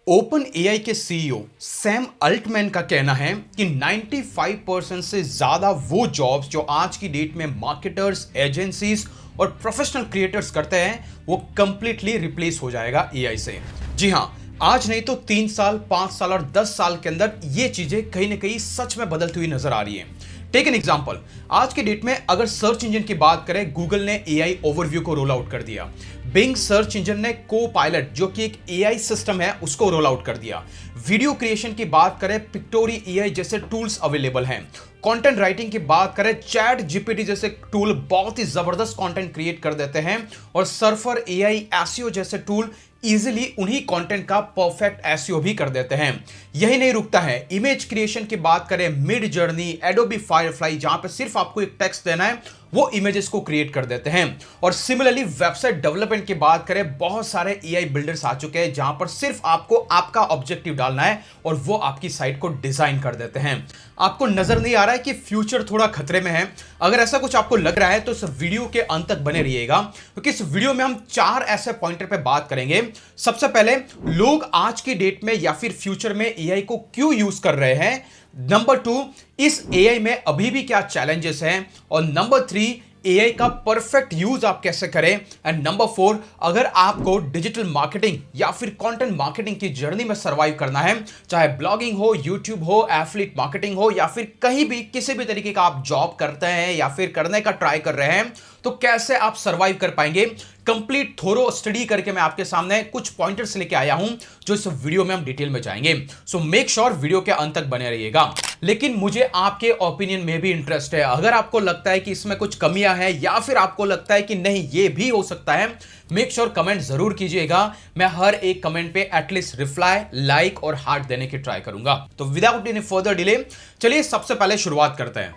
Open AI के CEO Sam Altman का कहना है कि 95% से ज्यादा वो जॉब्स जो आज की डेट में मार्केटर्स, एजेंसीज और प्रोफेशनल क्रिएटर्स करते हैं वो कंप्लीटली रिप्लेस हो जाएगा एआई से। जी हां, आज नहीं तो 3 साल, 5 साल और 10 साल के अंदर ये चीजें कहीं ना कहीं सच में बदलती हुई नजर आ रही हैं। टेक एन एग्जाम्पल, आज के डेट में अगर सर्च इंजन की बात करें, गूगल ने एआई ओवरव्यू को रोल आउट कर दिया। बिंग सर्च इंजन ने को पायलट जो कि एक एआई सिस्टम है उसको रोल आउट कर दिया। वीडियो क्रिएशन की बात करें, पिक्टोरी एआई जैसे टूल्स अवेलेबल हैं। कंटेंट राइटिंग की बात करें, चैट जीपीटी जैसे टूल बहुत ही जबरदस्त कंटेंट क्रिएट कर देते हैं और सर्फर एआई, एसईओ जैसे टूल इजीली उन्हीं कंटेंट का परफेक्ट एसईओ भी कर देते हैं। यही नहीं रुकता है, इमेज क्रिएशन की बात करें, मिड जर्नी, एडोबी फायरफ्लाई जहां पे सिर्फ आपको एक टेक्स्ट देना है वो इमेजेस को क्रिएट कर देते हैं। और सिमिलरली वेबसाइट डेवलपमेंट की बात करें, बहुत सारे एआई बिल्डर्स आ चुके हैं जहां पर सिर्फ आपको आपका ऑब्जेक्टिव डालना है और वो आपकी साइट को डिजाइन कर देते हैं। आपको नजर नहीं आ रहा है कि फ्यूचर थोड़ा खतरे में है? अगर ऐसा कुछ आपको लग रहा है तो इस वीडियो के अंत तक बने रहिएगा, क्योंकि इस वीडियो में हम 4 ऐसे पॉइंटर पे बात करेंगे। सबसे पहले, लोग आज की डेट में या फिर फ्यूचर में एआई को क्यों यूज कर रहे हैं। नंबर 2, इस एआई में अभी भी क्या चैलेंजेस हैं। और नंबर 3, एआई का परफेक्ट यूज आप कैसे करें। एंड नंबर 4, अगर आपको डिजिटल मार्केटिंग या फिर कंटेंट मार्केटिंग की जर्नी में सरवाइव करना है, चाहे ब्लॉगिंग हो, यूट्यूब हो, एफिलिएट मार्केटिंग हो या फिर कहीं भी किसी भी तरीके का आप जॉब करते हैं या फिर करने का ट्राई कर रहे हैं, तो कैसे आप सरवाइव कर पाएंगे, कंप्लीट थोरो स्टडी करके मैं आपके सामने कुछ पॉइंटर्स लेके आया हूं जो इस वीडियो में हम डिटेल में जाएंगे। सो मेक श्योर वीडियो के अंत तक बने रहिएगा। लेकिन मुझे आपके ओपिनियन में भी इंटरेस्ट है। अगर आपको लगता है कि इसमें कुछ कमियां हैं या फिर आपको लगता है कि नहीं ये भी हो सकता है, मेक श्योर कमेंट जरूर कीजिएगा। मैं हर एक कमेंट पे एटलीस्ट रिप्लाई, लाइक और हार्ट देने की ट्राई करूंगा। तो विदाउट एनी फर्दर डिले चलिए सबसे पहले शुरुआत करते हैं।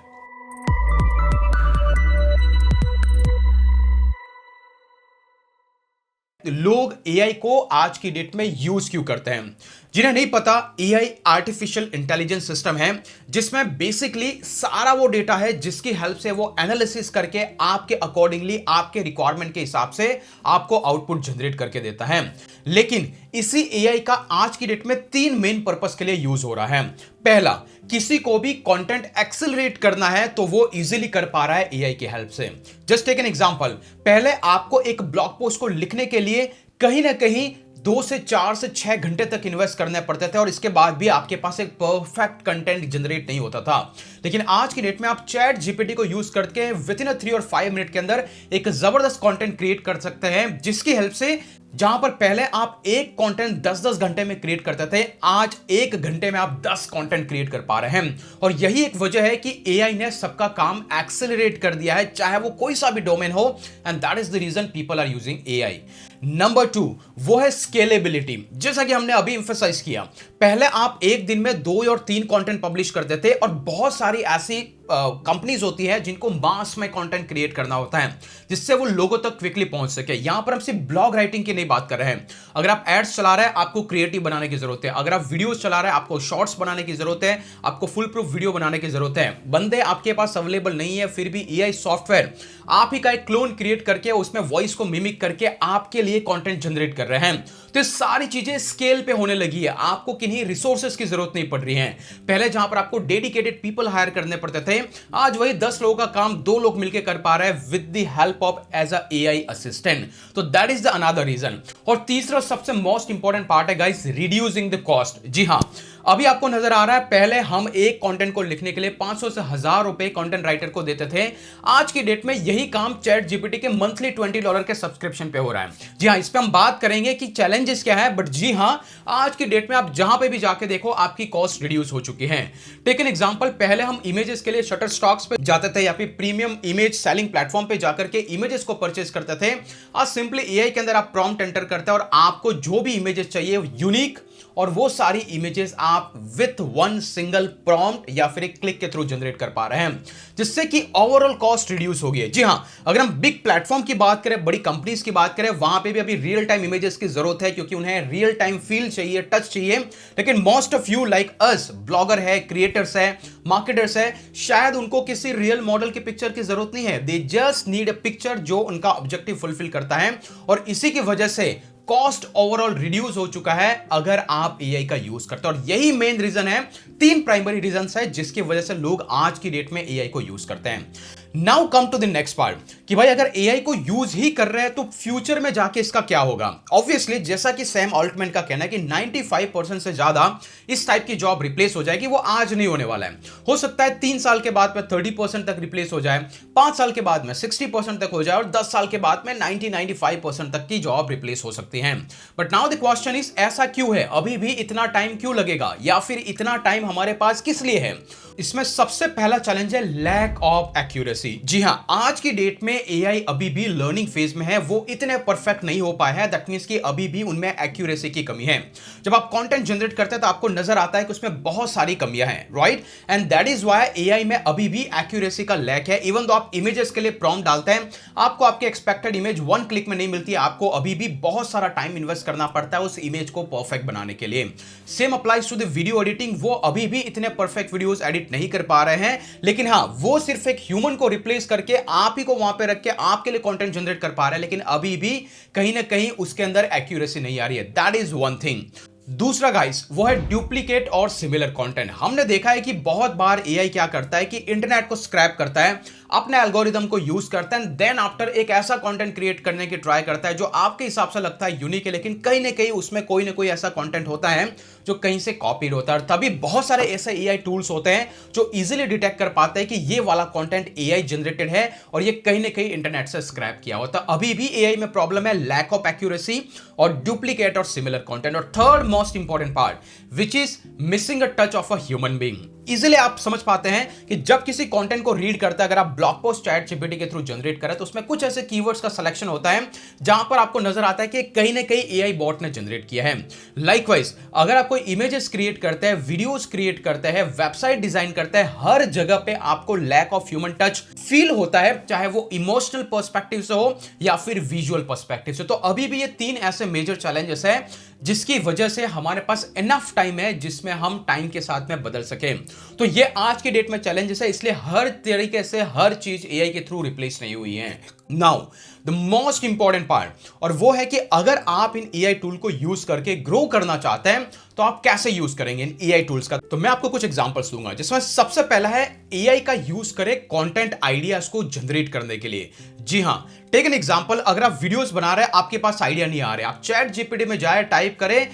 लोग एआई को आज की डेट में यूज क्यों करते हैं? जिन्हें नहीं पता, एआई आर्टिफिशियल इंटेलिजेंस सिस्टम है जिसमें बेसिकली सारा वो डेटा है जिसकी हेल्प से वो एनालिसिस करके आपके अकॉर्डिंगली, आपके रिक्वायरमेंट के हिसाब से आपको आउटपुट जनरेट करके देता है। लेकिन इसी एआई का आज की डेट में 3 मेन पर्पस के लिए यूज हो रहा है। पहला, किसी को भी कंटेंट एक्सेलरेट करना है तो वो इजीली कर पा रहा है एआई की हेल्प से। जस्ट टेक एन एग्जांपल, पहले आपको एक ब्लॉग पोस्ट को लिखने के लिए कहीं ना कहीं 2 से 4 से 6 घंटे तक इन्वेस्ट करने पड़ते थे और इसके बाद भी आपके पास एक परफेक्ट कंटेंट जनरेट नहीं होता था। लेकिन आज की डेट में आप चैट जीपीटी को यूज करके विद इन 3 और 5 मिनट के अंदर एक जबरदस्त कंटेंट क्रिएट कर सकते हैं, जिसकी हेल्प से जहां पर पहले आप एक कंटेंट 10-10 घंटे में क्रिएट करते थे, आज 1 घंटे में आप 10 कंटेंट क्रिएट कर पा रहे हैं। और यही एक वजह है कि एआई ने सबका काम एक्सेलरेट कर दिया है, चाहे वो कोई सा भी डोमेन हो, and that is the reason people are using AI. Number 2, वो है स्केलेबिलिटी। जैसा कि हमने अभी एम्फसाइज किया, पहले आप एक दिन में 2 और 3 कंटेंट पब्लिश करते थे और बहुत सारी ऐसी कंपनीज होती है जिनको मास में कंटेंट क्रिएट करना होता है जिससे वो लोगों तक क्विकली पहुंच सके। यहां पर हम सिर्फ ब्लॉग राइटिंग की नहीं बात कर रहे हैं। अगर आप एड्स चला रहे हैं, आपको क्रिएटिव बनाने की जरूरत है। अगर आप वीडियोस चला रहे हैं, आपको शॉर्ट्स बनाने की जरूरत है, आपको फुल प्रूफ वीडियो बनाने की जरूरत है। बंदे आपके पास अवेलेबल नहीं है, फिर भी एआई सॉफ्टवेयर आप ही का एक क्लोन क्रिएट करके उसमें वॉइस को मिमिक करके आपके लिए कंटेंट जनरेट कर रहे हैं। तो ये सारी चीजें स्केल पे होने लगी है, आपको किन्हीं रिसोर्सेज की जरूरत नहीं पड़ रही है। पहले जहां पर आपको डेडिकेटेड पीपल हायर करने पड़ते थे, आज वही 10 लोगों का काम 2 लोग मिलकर कर पा रहे हैं with the help of as a AI assistant. तो that is the another reason. और तीसरा सबसे मोस्ट इंपॉर्टेंट पार्ट है गाइस, रिड्यूसिंग द कॉस्ट। जी हां, अभी आपको नजर आ रहा है, पहले हम एक कंटेंट को लिखने के लिए 500 से 1000 रुपए कंटेंट राइटर को देते थे। आज की डेट में यही काम चैट जीपीटी के मंथली $20 के सब्सक्रिप्शन पे हो रहा है। जी हां, इस पे हम बात करेंगे कि चैलेंजेस क्या है, बट जी हां, आज की डेट में आप जहां पे भी जाके देखो आपकी कॉस्ट रिड्यूस हो चुकी है। टेक एन एग्जांपल, पहले हम इमेजेस के लिए शटर स्टॉक्स पे जाते थे या फिर प्रीमियम इमेज सेलिंग प्लेटफॉर्म पे जाकर के इमेजेस को परचेज करते थे। आज सिंपली एआई के अंदर आप प्रॉम्प्ट एंटर करते हैं और आपको जो भी इमेजेस चाहिए यूनिक, और वो सारी इमेजेस आप विथ 1 सिंगल प्रॉम्प्ट या फिर एक क्लिक के थ्रू जनरेट कर पा रहे हैं, जिससे कि ओवरऑल कॉस्ट रिड्यूस हो गई है। जी हां, अगर हम बिग प्लेटफॉर्म की बात करें, बड़ी कंपनीज की बात करें, वहां पे भी अभी रियल टाइम इमेजेस की जरूरत है, क्योंकि उन्हें रियल टाइम फील चाहिए, टच चाहिए। लेकिन most of you like us, blogger है, क्रिएटर्स है, मार्केटर्स है, शायद उनको किसी रियल मॉडल की पिक्चर की जरूरत नहीं है। They just need a picture जो उनका ऑब्जेक्टिव फुलफिल करता है। और इसी की वजह से कॉस्ट ओवरऑल रिड्यूस हो चुका है अगर आप एआई का यूज करते हो। और यही मेन रीजन है, तीन प्राइमरी रीजन है जिसकी वजह से लोग आज की डेट में एआई को यूज करते हैं। Now come to the next part कि भाई अगर एआई को यूज ही कर रहे हैं तो फ्यूचर में जाके इसका क्या होगा। ऑब्वियसली जैसा कि सैम ऑल्टमैन का कहना है कि 95% से ज्यादा इस टाइप की जॉब रिप्लेस हो जाएगी, वो आज नहीं होने वाला है। हो सकता है 3 साल के बाद में 30% तक रिप्लेस हो जाए, 5 साल के बाद में 60% तक हो जाए और 10 साल के बाद में 90-95% तक की जॉब रिप्लेस हो सकती है। But now the question is, ऐसा क्यों है? अभी भी इतना टाइम क्यों लगेगा, या फिर इतना टाइम हमारे पास किस लिए है? इसमें सबसे पहला चैलेंज है लैक ऑफ एक्यूरेसी। जी हां, आज की डेट में एआई अभी भी लर्निंग फेज में है, वो इतने परफेक्ट नहीं हो पाया है। दैट मींस कि अभी भी उनमें एक्यूरेसी की कमी है। जब आप कंटेंट जनरेट करते हैं तो आपको नजर आता है कि उसमें बहुत सारी कमियां हैं, right? And that is why AI में अभी भी एक्यूरेसी का लैक है। इवन तो आप इमेजेस के लिए प्रॉम्प्ट डालते हैं, आपको आपके एक्सपेक्टेड इमेज 1 क्लिक में नहीं मिलती है, आपको अभी भी बहुत सारा टाइम इन्वेस्ट करना पड़ता है उस इमेज को परफेक्ट बनाने के लिए। Same applies to the video editing, वो अभी भी इतने परफेक्ट वीडियोस एडिट नहीं कर पा रहे हैं, लेकिन हां, वो सिर्फ एक ह्यूमन को रिप्लेस करके आप ही को वहां पे रख के आपके लिए कंटेंट जनरेट कर पा रहे हैं, लेकिन अभी भी कहीं ना कहीं उसके अंदर एक्यूरेसी नहीं आ रही है। That is one thing. दूसरा गाइस, वो है डुप्लीकेट और सिमिलर कंटेंट। हमने देखा है कि बहुत बार एआई क्या करता है कि इंटरनेट को स्क्रैप करता है, अपने एल्गोरिदम को यूज करता है, देन आफ्टर एक ऐसा कंटेंट क्रिएट करने की ट्राई करता है जो आपके हिसाब से लगता है यूनिक है, लेकिन कहीं ना कहीं उसमें कोई ना कोई ऐसा कंटेंट होता है जो कहीं से कॉपीड होता है। और तभी बहुत सारे ऐसे एआई टूल्स होते हैं जो इजीली डिटेक्ट कर पाते हैं कि ये वाला कंटेंट एआई जनरेटेड है और ये कहीं ना कहीं इंटरनेट से स्क्रैप किया होता है। अभी भी एआई में प्रॉब्लम है लैक ऑफ एक्यूरेसी और डुप्लीकेट और सिमिलर कंटेंट। और third most important part which is missing a touch of a human being. Easily आप समझ पाते हैं कि जब किसी कंटेंट को रीड करता है, अगर आप ब्लॉग पोस्ट चैट जीपीटी के थ्रू जनरेट करें तो उसमें कुछ ऐसे कीवर्ड्स का सिलेक्शन होता है जहां पर आपको नजर आता है कि कहीं ना कहीं एआई बॉट ने जनरेट किया है। लाइकवाइज अगर आप कोई इमेजेस क्रिएट करते हैं, वीडियोस क्रिएट करते हैं, वेबसाइट डिजाइन करते हैं, हर जगह पे आपको lack of human touch feel होता है, चाहे वो इमोशनल पर्सपेक्टिव से हो या फिर विजुअल पर्सपेक्टिव से। तो अभी भी ये 3 ऐसे मेजर चैलेंजेस है जिसकी वजह से हमारे पास इनफ टाइम है जिसमें हम टाइम के साथ में बदल सके। तो ये आज की डेट में चैलेंजेस है, इसलिए हर तरीके से हर चीज एआई के थ्रू रिप्लेस नहीं हुई है। Now the most important part, और वो है कि अगर आप इन एआई टूल को यूज करके ग्रो करना चाहते हैं तो आप कैसे यूज करेंगे इन एआई टूल्स का। तो मैं आपको कुछ एग्जांपल्स दूंगा, जिसमें सबसे पहला है एआई का यूज करें कंटेंट आइडियाज को जनरेट करने के लिए। जी हां, टेक एन एग्जांपल, अगर आप वीडियोस बना रहे हैं, आपके पास आइडिया नहीं आ रहे, आप चैट जीपीटी में जाए, टाइप करें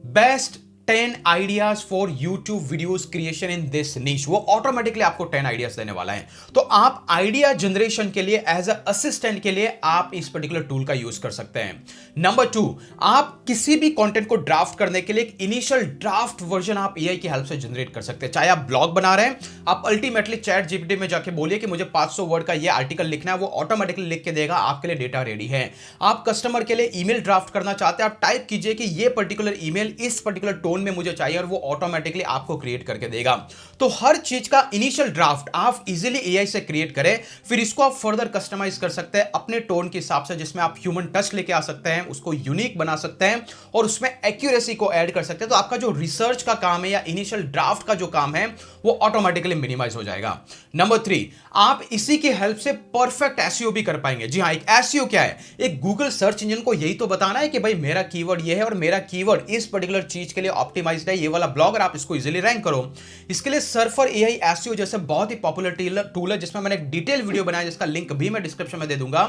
best 10 ideas for YouTube videos creation in this niche, वो ऑटोमेटिकली आपको 10 आइडियाज देने वाला है। तो आप आइडिया जनरेशन के लिए एज अ असिस्टेंट के लिए आप इस पर्टिकुलर टूल का यूज कर सकते हैं। नंबर 2, आप किसी भी कंटेंट को ड्राफ्ट करने के लिए एक इनिशियल ड्राफ्ट वर्जन आप एआई की हेल्प से जनरेट कर सकते हैं। चाहे आप ब्लॉग बना रहे हैं, आप अल्टीमेटली चैट जीपीटी में जाके बोलिए कि मुझे 500 वर्ड का ये आर्टिकल लिखना है, वो ऑटोमेटिकली लिख के देगा, आपके लिए डेटा रेडी है। आप कस्टमर के लिए ईमेल ड्राफ्ट करना चाहते हैं, आप टाइप कीजिए कि ये पर्टिकुलर ईमेल इस पर्टिकुलर टोन में मुझे चाहिए और वो ऑटोमेटिकली आपको क्रिएट करके देगा। तो हर चीज का इनिशियल ड्राफ्ट आप इजीली एआई से क्रिएट करें, फिर इसको आप फर्दर कस्टमाइज कर सकते हैं अपने टोन के हिसाब से, जिसमें आप ह्यूमन टच लेके आ सकते हैं, उसको यूनिक बना सकते हैं और उसमें एक्यूरेसी को ऐड कर सकते हैं। तो आपका जो रिसर्च का काम है या इनिशियल ड्राफ्ट का जो काम है वो ऑटोमेटिकली मिनिमाइज हो जाएगा। नंबर 3, आप इसी की हेल्प से परफेक्ट एसईओ भी कर पाएंगे। जी हां, एक एसईओ क्या है? एक गूगल सर्च इंजन को यही तो बताना है कि भाई मेरा कीवर्ड ये है और मेरा कीवर्ड इस पर्टिकुलर चीज के लिए ऑप्टिमाइज्ड है, ये वाला ब्लॉगर आप इसको इजीली रैंक करो। इसके लिए सर्फर एआई एसईओ जैसे बहुत ही पॉपुलर टूल है, जिसमें मैंने एक डिटेल वीडियो बनाया जिसका लिंक भी मैं डिस्क्रिप्शन में दे दूंगा।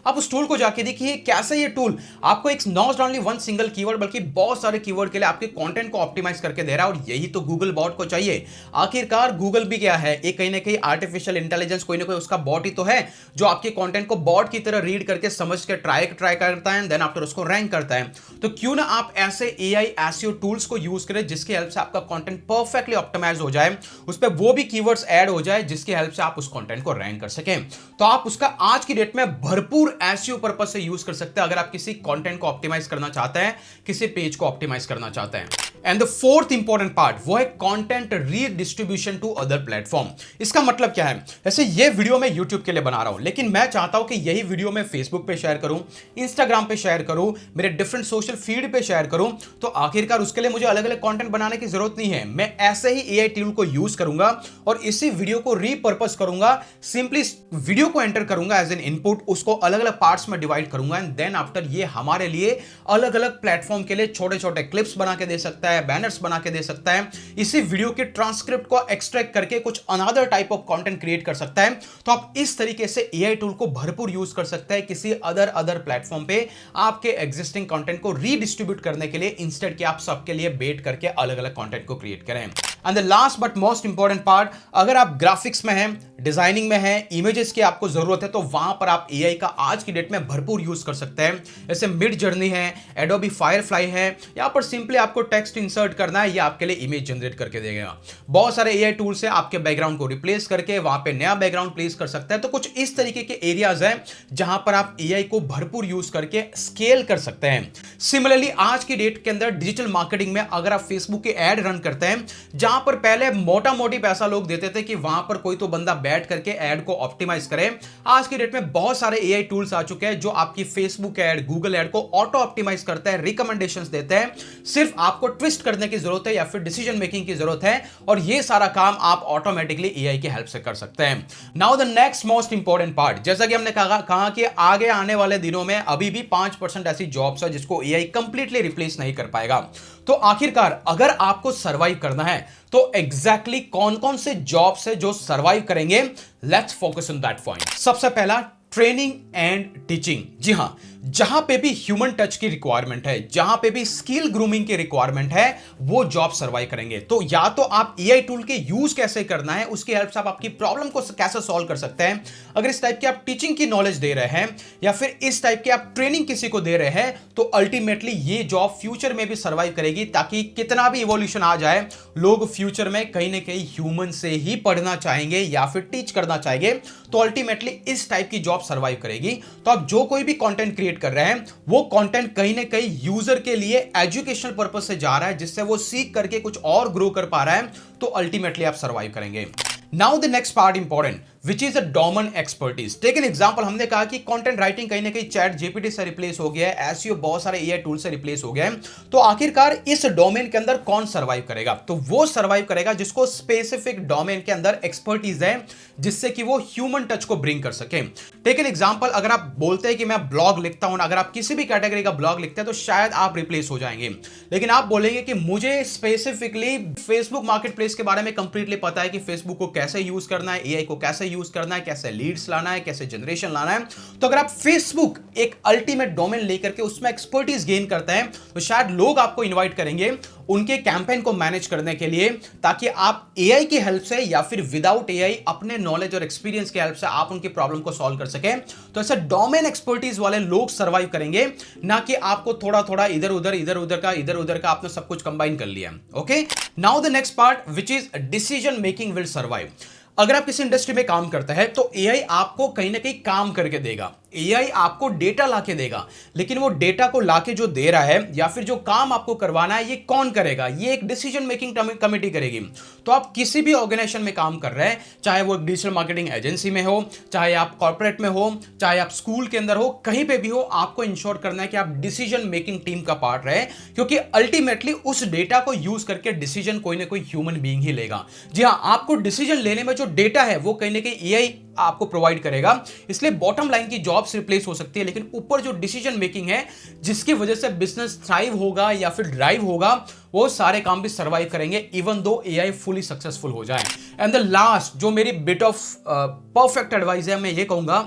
आप उस टूल को जाके देखिए कैसे ये टूल आपको एक not only one single keyword बल्कि बहुत सारे कीवर्ड के लिए आपके कंटेंट को ऑप्टिमाइज करके दे रहा है। और यही तो गूगल बॉट को चाहिए। आखिरकार गूगल भी क्या है? एक कहीं ना कहीं आर्टिफिशियल इंटेलिजेंस, कोई ना कोई उसका बॉट ही तो है जो आपके कंटेंट को बॉट की तरह रीड करके समझ के ट्राई करता है, देन आफ्टर उसको रैंक करता है। तो क्यों ना आप ऐसे एआई एसईओ टूल्स को यूज करें जिसकी हेल्प से आपका कंटेंट परफेक्टली ऑप्टिमाइज हो जाए, उस पर वो भी कीवर्ड्स ऐड हो जाए जिसकी हेल्प से आप उस कंटेंट को रैंक कर सकें। तो आप उसका आज की डेट में भरपूर एसईओ पर्पस से यूज कर सकते हैं अगर आप किसी कंटेंट को ऑप्टिमाइज करना चाहते हैं, किसी पेज को ऑप्टिमाइज करना चाहते हैं। And the fourth important part वो है content redistribution to other platform. इसका मतलब क्या है? जैसे ये वीडियो मैं यूट्यूब के लिए बना रहा हूं, लेकिन मैं चाहता हूं कि यही वीडियो मैं फेसबुक पे शेयर करूं, इंस्टाग्राम पे शेयर करूं, मेरे डिफरेंट सोशल फीड पे शेयर करूं। तो आखिरकार उसके लिए मुझे अलग अलग कंटेंट बनाने की जरूरत नहीं है। मैं ऐसे ही एआई टूल को यूज करूंगा और इसी वीडियो को रीपर्पस करूंगा। सिंपली वीडियो को एंटर करूंगा एज एन इनपुट, उसको अलग अलग पार्ट्स में डिवाइड करूंगा एंड देन आफ्टर ये हमारे लिए अलग अलग प्लेटफॉर्म के लिए छोटे छोटे क्लिप्स बना के दे सकता है, बैनर्स बना के दे सकता है, इसी वीडियो के ट्रांसक्रिप्ट को एक्सट्रैक्ट करके कुछ another type of content create कर सकता है। तो आप इस तरीके से एआई टूल को भरपूर यूज कर सकते हैं किसी अदर प्लेटफॉर्म पे आपके एग्जिस्टिंग कंटेंट को रीडिस्ट्रीब्यूट करने के लिए, इंस्टेड कि आप सबके लिए बेट करके अलग अलग कंटेंट को क्रिएट करें। And the last but most important part, अगर आप ग्राफिक्स में हैं, डिजाइनिंग में है, इमेजेस की आपको जरूरत है, तो वहां पर आप एआई का आज की डेट में भरपूर यूज कर सकते हैं। जैसे मिड जर्नी है, एडोबी फायरफ्लाई है, यहां पर सिंपली आपको टेक्स्ट इंसर्ट करना है, ये आपके लिए इमेज जनरेट करके देगा। बहुत सारे एआई टूल्स है, आपके बैकग्राउंड को रिप्लेस करके वहां पे नया बैकग्राउंड प्लेस कर सकता है। तो कुछ इस तरीके के एरियाज हैं जहां पर आप एआई को भरपूर यूज करके स्केल कर सकते हैं। सिमिलरली आज की डेट के अंदर डिजिटल मार्केटिंग में अगर आप फेसबुक के एड रन करते हैं, जहां पर पहले मोटा मोटी पैसा लोग देते थे कि वहां पर कोई तो बंदा बैठ करके एड को ऑप्टिमाइज करे, आज की डेट में बहुत सारे एआई टूल्स आ चुके हैं जो आपकी फेसबुक एड, गूगल एड को ऑटो ऑप्टिमाइज करता है, रिकमेंडेशंस देते हैं। सिर्फ आपको ट्विस्ट करने की जरूरत है या फिर डिसीजन मेकिंग की जरूरत है और ये सारा काम आप ऑटोमेटिकली एआई की हेल्प से कर सकते हैं। Now the next most important part, जैसा कि हमने कहा कि आगे आने वाले दिनों में अभी भी 5% ऐसी जॉब्स है जिसको एआई कंप्लीटली रिप्लेस नहीं कर पाएगा। तो आखिरकार अगर आपको सर्वाइव करना है तो एग्जैक्टली कौन कौन से जॉब्स है जो सर्वाइव करेंगे, let's focus on that point. सबसे पहला, ट्रेनिंग एंड टीचिंग। जी हां, जहां पे भी ह्यूमन टच की रिक्वायरमेंट है, जहां पे भी स्किल ग्रूमिंग की रिक्वायरमेंट है, वो जॉब सर्वाइव करेंगे। तो या तो आप एआई टूल के यूज कैसे करना है, उसकी हेल्प से आप आपकी प्रॉब्लम को कैसे सॉल्व कर सकते हैं। अगर इस टाइप की आप टीचिंग की नॉलेज दे रहे हैं या फिर इस टाइप की आप ट्रेनिंग किसी को दे रहे हैं, तो अल्टीमेटली ये जॉब फ्यूचर में भी सर्वाइव करेगी, ताकि कितना भी इवोल्यूशन आ जाए, लोग फ्यूचर में कहीं ना कहीं ह्यूमन से ही पढ़ना चाहेंगे या फिर टीच करना चाहेंगे। तो अल्टीमेटली इस टाइप की जॉब सर्वाइव करेगी। तो आप जो कोई भी कंटेंट क्रिएट कर रहे हैं, वो कंटेंट कहीं ना कहीं यूजर के लिए एजुकेशनल पर्पस से जा रहा है, जिससे वो सीख करके कुछ और ग्रो कर पा रहा है, तो अल्टीमेटली आप सर्वाइव करेंगे। Now the next part important, which is a domain expertise. Take an example, हमने कहा कि कंटेंट राइटिंग कहीं ना कहीं चैट जीपीटी से रिप्लेस हो गया है, एसईओ बहुत सारे एआई टूल से रिप्लेस हो गए हैं। तो आखिरकार इस डोमेन के अंदर कौन सर्वाइव करेगा? तो वो सर्वाइव करेगा जिसको स्पेसिफिक डोमेन के अंदर एक्सपर्टीज है, जिससे कि वो ह्यूमन टच को ब्रिंग कर सके। टेक एन एग्जांपल, अगर आप बोलते हैं कि मैं ब्लॉग लिखता हूं, अगर आप किसी भी कैटेगरी का ब्लॉग लिखते हैं तो शायद आप रिप्लेस हो जाएंगे। लेकिन आप बोलेंगे कि मुझे स्पेसिफिकली फेसबुक मार्केट प्लेस के बारे में कंप्लीटली पता है कि फेसबुक को कैसे यूज करना है, एआई को कैसे यूज करना है, कैसे लीड्स लाना है, कैसे जनरेशन लाना है। तो अगर आप फेसबुक एक अल्टीमेट डोमेन लेकर के उसमें एक्सपर्टीज गेन करते हैं, तो शायद लोग आपको इनवाइट करेंगे उनके कैंपेन को मैनेज करने के लिए, ताकि आप एआई की हेल्प से या फिर विदाउट एआई अपने नॉलेज और एक्सपीरियंस की हेल्प से आप उनकी प्रॉब्लम को सॉल्व कर सकें। तो ऐसे डोमेन एक्सपर्टीज वाले लोग सर्वाइव करेंगे, ना कि आपको थोड़ा थोड़ा इधर उधर का आपने सब कुछ कंबाइन कर लिया। Okay, now the next part, which is decision making will survive. अगर आप किसी इंडस्ट्री में काम करते हैं तो एआई आपको कहीं ना कहीं काम करके देगा, एआई आपको डेटा लाके देगा, लेकिन वो डेटा को लाके जो दे रहा है या फिर जो काम आपको करवाना है, ये कौन करेगा? ये एक डिसीजन मेकिंग कमेटी करेगी। तो आप किसी भी ऑर्गेनाइजेशन में काम कर रहे हैं, चाहे वो डिजिटल मार्केटिंग एजेंसी में हो, चाहे आप कॉर्पोरेट में हो, चाहे आप स्कूल के अंदर हो, कहीं पे भी हो, आपको इंश्योर करना है कि आप डिसीजन मेकिंग टीम का पार्ट रहे, क्योंकि अल्टीमेटली उस डेटा को यूज करके डिसीजन कोई ना कोई ह्यूमन बीइंग ही लेगा। जी हाँ, आपको डिसीजन लेने में जो डेटा है वो कहीं ना कहीं एआई आपको प्रोवाइड करेगा। इसलिए बॉटम लाइन की जॉब्स रिप्लेस हो सकती है, लेकिन ऊपर जो डिसीजन मेकिंग है, जिसकी वजह से बिजनेस थ्राइव होगा या फिर ड्राइव होगा, वो सारे काम भी सर्वाइव करेंगे, even though AI fully successful हो जाए। एंड द लास्ट, जो मेरी बिट ऑफ परफेक्ट एडवाइस है, मैं ये कहूंगा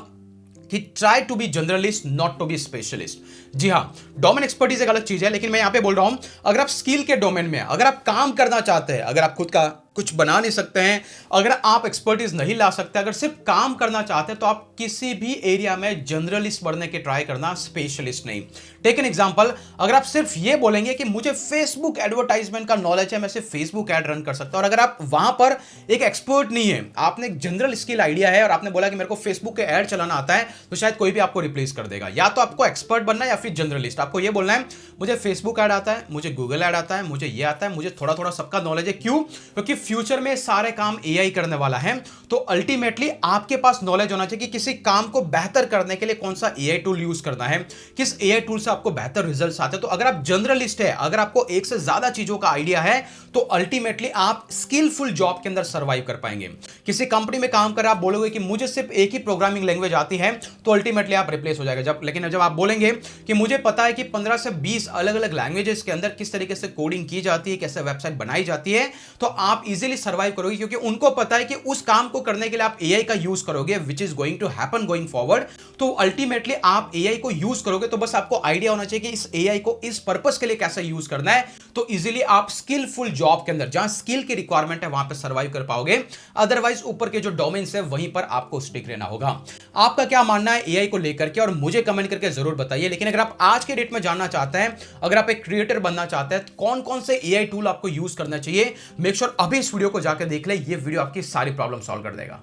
कि try to be generalist, not to be specialist. जी हाँ, डोमेन एक्सपर्टीज एक अलग चीज है, लेकिन मैं यहां पे बोल रहा हूं, अगर आप स्किल के डोमेन में, अगर आप काम करना चाहते हैं, अगर आप खुद का कुछ बना नहीं सकते हैं, अगर आप एक्सपर्टीज नहीं ला सकते, अगर सिर्फ काम करना चाहते हैं, तो आप किसी भी एरिया में जनरलिस्ट बनने के ट्राई करना, स्पेशलिस्ट नहीं। टेक एन एग्जांपल, अगर आप सिर्फ ये बोलेंगे कि मुझे फेसबुक एडवर्टाइजमेंट का नॉलेज है, मैं सिर्फ फेसबुक एड रन कर सकता हूं, और अगर आप वहां पर एक एक्सपर्ट नहीं है, आपने एक जनरल स्किल आइडिया है और आपने बोला कि मेरे को फेसबुक के एड चलाना आता है, तो शायद कोई भी आपको रिप्लेस कर देगा। या तो आपको एक्सपर्ट बनना है या फिर जनरलिस्ट। आपको ये बोलना है मुझे फेसबुक एड आता है, मुझे गूगल एड आता है, मुझे ये आता है, मुझे थोड़ा थोड़ा सबका नॉलेज है। क्यों? क्योंकि फ्यूचर में सारे काम एआई करने वाला है, तो अल्टीमेटली आपके पास नॉलेज होना चाहिए कि किसी काम को बेहतर करने के लिए कौन सा एआई टूल यूज करना है, किस एआई टूल से आपको बेहतर रिजल्ट्स आते हैं। तो अगर आप जनरलिस्ट है, अगर आपको एक से ज्यादा चीजों का आइडिया है, तो अल्टीमेटली आप स्किलफुल जॉब के अंदर सर्वाइव कर पाएंगे। किसी कंपनी में काम कर आप बोलोगे कि मुझे सिर्फ एक ही प्रोग्रामिंग लैंग्वेज आती है, तो अल्टीमेटली आप रिप्लेस हो जाएगा। लेकिन जब आप बोलेंगे कि मुझे पता है कि 15 से 20 अलग अलग लैंग्वेजेस के अंदर किस तरीके से कोडिंग की जाती है, कैसे वेबसाइट बनाई जाती है, तो आप इजीली सर्वाइव करोगे, क्योंकि उनको पता है कि उस काम को करने के लिए आप एआई का यूज करोगे, which is going to happen going forward. तो अल्टीमेटली आप एआई को यूज करोगे, तो बस आपको आइडिया होना चाहिए कि इस एआई को इस पर्पस के लिए कैसे यूज करना है, तो इजीली आप स्किलफुल जॉब के अंदर जहां स्किल की रिक्वायरमेंट है वहां पे सर्वाइव कर पाओगे। अदरवाइज ऊपर के जो डोमेन्स है वहीं पर आपको स्टिक रहना होगा। आपका क्या मानना है एआई को लेकर के, और मुझे कमेंट करके जरूर बताइए। लेकिन अगर आप आज के डेट में जानना चाहते हैं, अगर आप एक क्रिएटर बनना चाहते हैं, कौन कौन से एआई टूल आपको यूज करना चाहिए, मेक श्योर अभी इस वीडियो को जाकर देख ले। ये वीडियो आपकी सारी प्रॉब्लम सॉल्व कर देगा।